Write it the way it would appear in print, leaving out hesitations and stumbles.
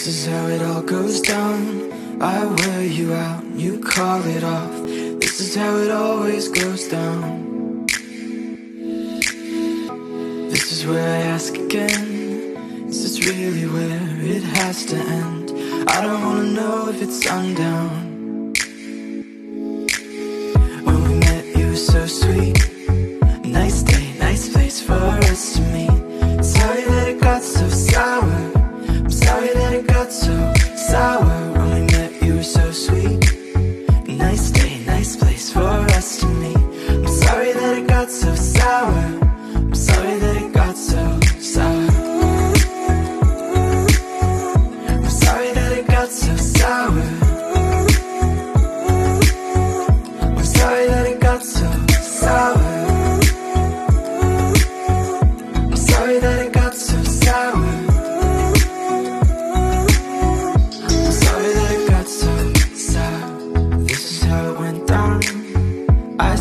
This is how it all goes down. I wear you out, you call it off. This is how it always goes down. This is where I ask again, is this really where it has to end? I don't wanna know if it's sundown. When we met you were so sweet. Nice day, nice place for us to meet. Sorry that it got so sour. I'm sorry that it got so sour. When we met you were so sweet. Nice day, nice place for us to meet. I'm sorry that it got so sour. I'm sorry that it got so sour. I'm sorry that it got so sour. I'm sorry that it got so sour. I'm sorry that it got so sour. I'm sorry that it got so sour. This is how it went down. I